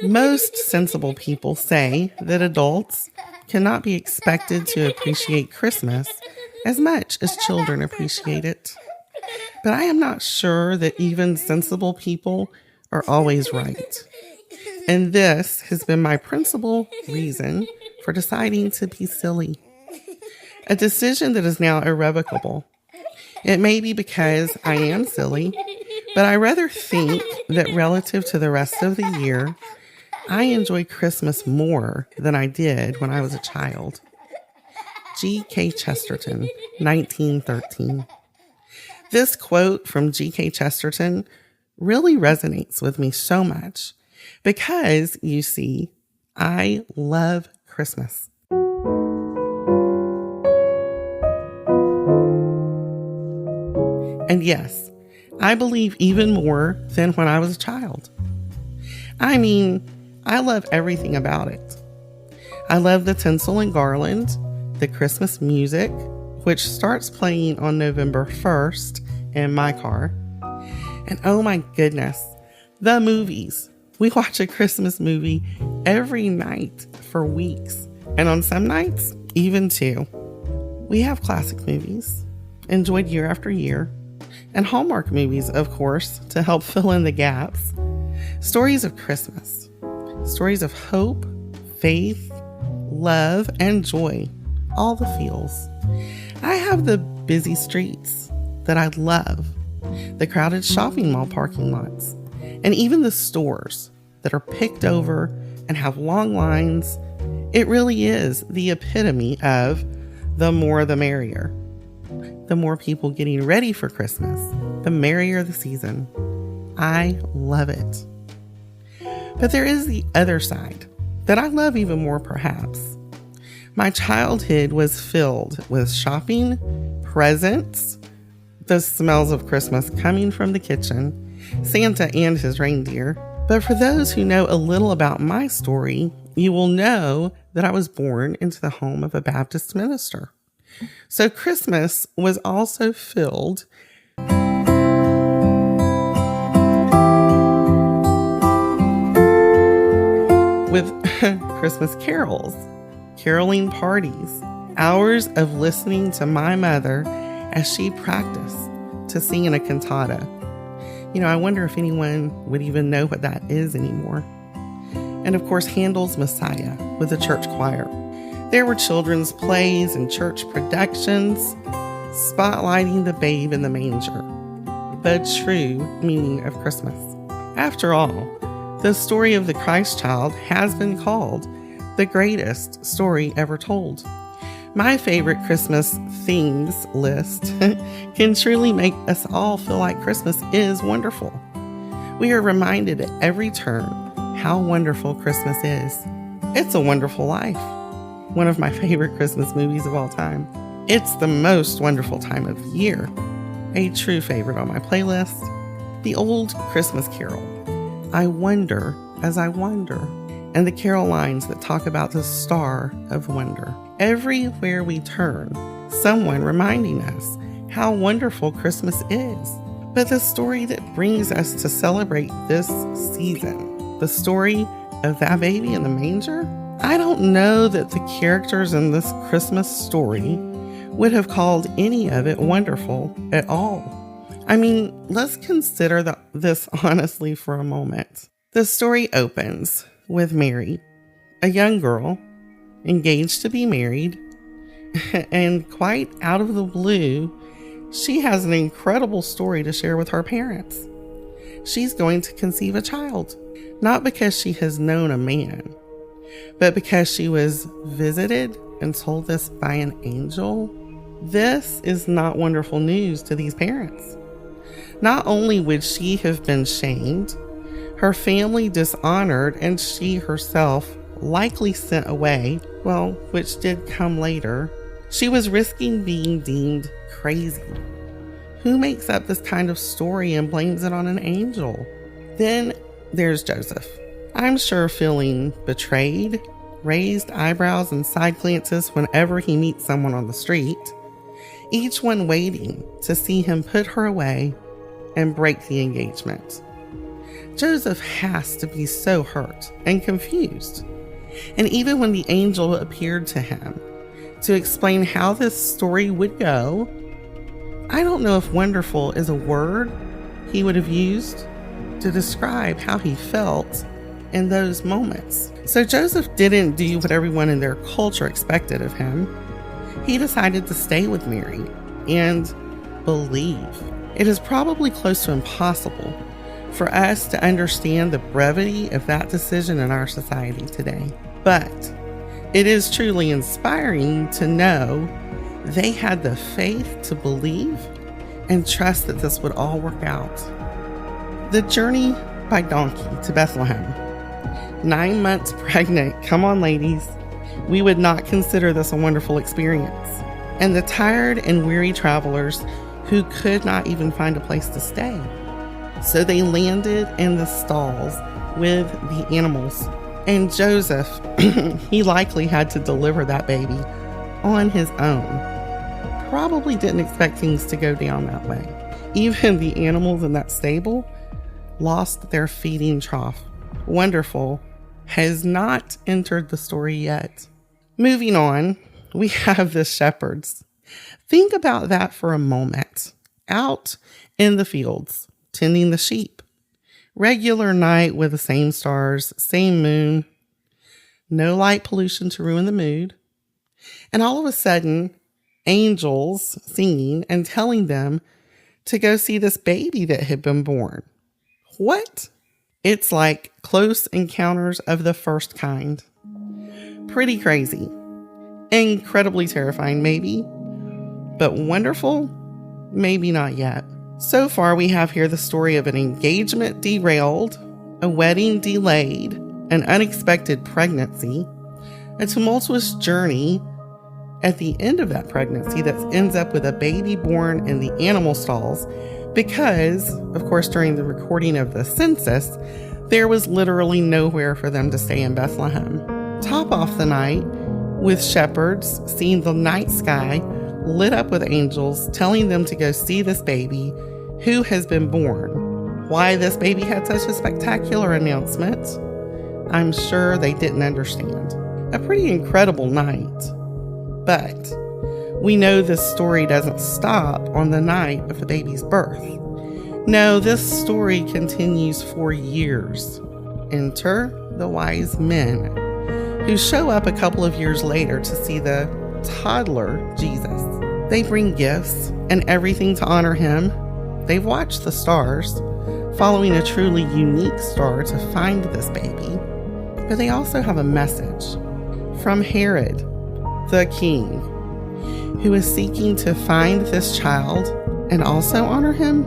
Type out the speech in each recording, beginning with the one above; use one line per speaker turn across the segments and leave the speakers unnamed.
Most sensible people say that adults cannot be expected to appreciate Christmas as much as children appreciate it. But I am not sure that even sensible people are always right. And this has been my principal reason for deciding to be silly. A decision that is now irrevocable. It may be because I am silly, but I rather think that relative to the rest of the year, I enjoy Christmas more than I did when I was a child. G.K. Chesterton, 1913. This quote from G.K. Chesterton really resonates with me so much because, you see, I love Christmas. And yes, I believe even more than when I was a child. I mean, I love everything about it. I love the tinsel and garland, the Christmas music, which starts playing on November 1st in my car. And oh my goodness, the movies. We watch a Christmas movie every night for weeks. And on some nights, even two. We have classic movies, enjoyed year after year. And Hallmark movies, of course, to help fill in the gaps. Stories of Christmas. Stories of hope, faith, love, and joy. All the feels. I have the busy streets that I love. The crowded shopping mall parking lots. And even the stores that are picked over and have long lines. It really is the epitome of the more the merrier. The more people getting ready for Christmas, the merrier the season. I love it. But there is the other side that I love even more, perhaps. My childhood was filled with shopping, presents, the smells of Christmas coming from the kitchen, Santa and his reindeer. But for those who know a little about my story, you will know that I was born into the home of a Baptist minister. So Christmas was also filled with Christmas carols, caroling parties, hours of listening to my mother as she practiced to sing in a cantata. You know, I wonder if anyone would even know what that is anymore. And of course, Handel's Messiah with the church choir. There were children's plays and church productions spotlighting the babe in the manger, the true meaning of Christmas. After all, the story of the Christ child has been called the greatest story ever told. My favorite Christmas things list can truly make us all feel like Christmas is wonderful. We are reminded at every turn how wonderful Christmas is. It's a Wonderful Life, one of my favorite Christmas movies of all time. It's the most wonderful time of year, a true favorite on my playlist. The Old Christmas Carol, I Wonder as I Wander, and the carol lines that talk about the Star of Wonder. Everywhere we turn, someone reminding us how wonderful Christmas is. But the story that brings us to celebrate this season, the story of that baby in the manger, I don't know that the characters in this Christmas story would have called any of it wonderful at all. I mean, let's consider this honestly for a moment. The story opens with Mary, a young girl, engaged to be married, and quite out of the blue, she has an incredible story to share with her parents. She's going to conceive a child, not because she has known a man, but because she was visited and told this by an angel. This is not wonderful news to these parents. Not only would she have been shamed, her family dishonored, and she herself likely sent away, well, which did come later, she was risking being deemed crazy. Who makes up this kind of story and blames it on an angel? Then there's Joseph. I'm sure feeling betrayed, raised eyebrows and side glances whenever he meets someone on the street, each one waiting to see him put her away and break the engagement. Joseph has to be so hurt and confused. And even when the angel appeared to him to explain how this story would go, I don't know if wonderful is a word he would have used to describe how he felt in those moments. So Joseph didn't do what everyone in their culture expected of him. He decided to stay with Mary and believe. It is probably close to impossible for us to understand the brevity of that decision in our society today. But it is truly inspiring to know they had the faith to believe and trust that this would all work out. The journey by donkey to Bethlehem. 9 months pregnant. Come on, ladies. We would not consider this a wonderful experience. And the tired and weary travelers who could not even find a place to stay. So they landed in the stalls with the animals. And Joseph, he likely had to deliver that baby on his own. Probably didn't expect things to go down that way. Even the animals in that stable lost their feeding trough. Wonderful has not entered the story yet. Moving on, we have the shepherds. Think about that for a moment. Out in the fields, tending the sheep. Regular night with the same stars, same moon. No light pollution to ruin the mood. And all of a sudden, angels singing and telling them to go see this baby that had been born. What? It's like close encounters of the first kind. Pretty crazy. Incredibly terrifying, maybe. But wonderful? Maybe not yet. So far, we have here the story of an engagement derailed, a wedding delayed, an unexpected pregnancy, a tumultuous journey at the end of that pregnancy that ends up with a baby born in the animal stalls because, of course, during the recording of the census, there was literally nowhere for them to stay in Bethlehem. Top off the night with shepherds seeing the night sky lit up with angels telling them to go see this baby who has been born. Why this baby had such a spectacular announcement, I'm sure they didn't understand. A pretty incredible night. But we know this story doesn't stop on the night of the baby's birth. No, this story continues for years. Enter the wise men, who show up a couple of years later to see the toddler Jesus. They bring gifts and everything to honor him. They've watched the stars, following a truly unique star to find this baby. But they also have a message from Herod, the king, who is seeking to find this child and also honor him.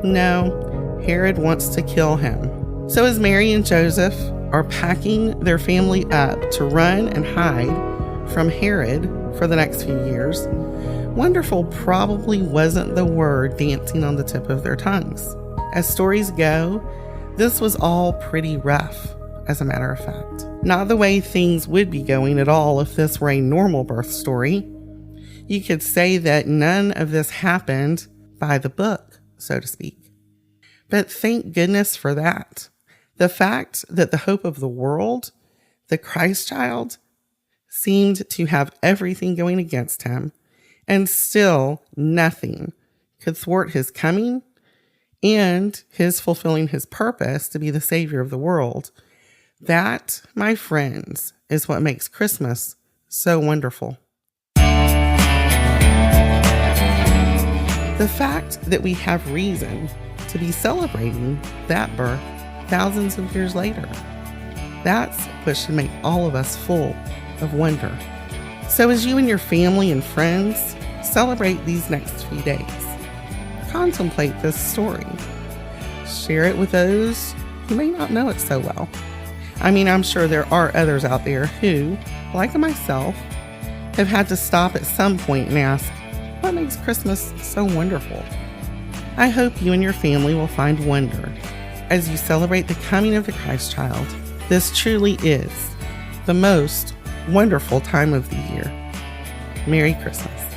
No, Herod wants to kill him. So as Mary and Joseph are packing their family up to run and hide from Herod for the next few years, wonderful probably wasn't the word dancing on the tip of their tongues. As stories go, this was all pretty rough, as a matter of fact. Not the way things would be going at all if this were a normal birth story. You could say that none of this happened by the book, so to speak. But thank goodness for that. The fact that the hope of the world, the Christ child, seemed to have everything going against him, and still nothing could thwart his coming and his fulfilling his purpose to be the Savior of the world. That, my friends, is what makes Christmas so wonderful. The fact that we have reason to be celebrating that birth thousands of years later, that's what should make all of us full of wonder. So as you and your family and friends celebrate these next few days, contemplate this story. Share it with those who may not know it so well. I mean, I'm sure there are others out there who, like myself, have had to stop at some point and ask, what makes Christmas so wonderful? I hope you and your family will find wonder as you celebrate the coming of the Christ child. This truly is the most wonderful time of the year. Merry Christmas.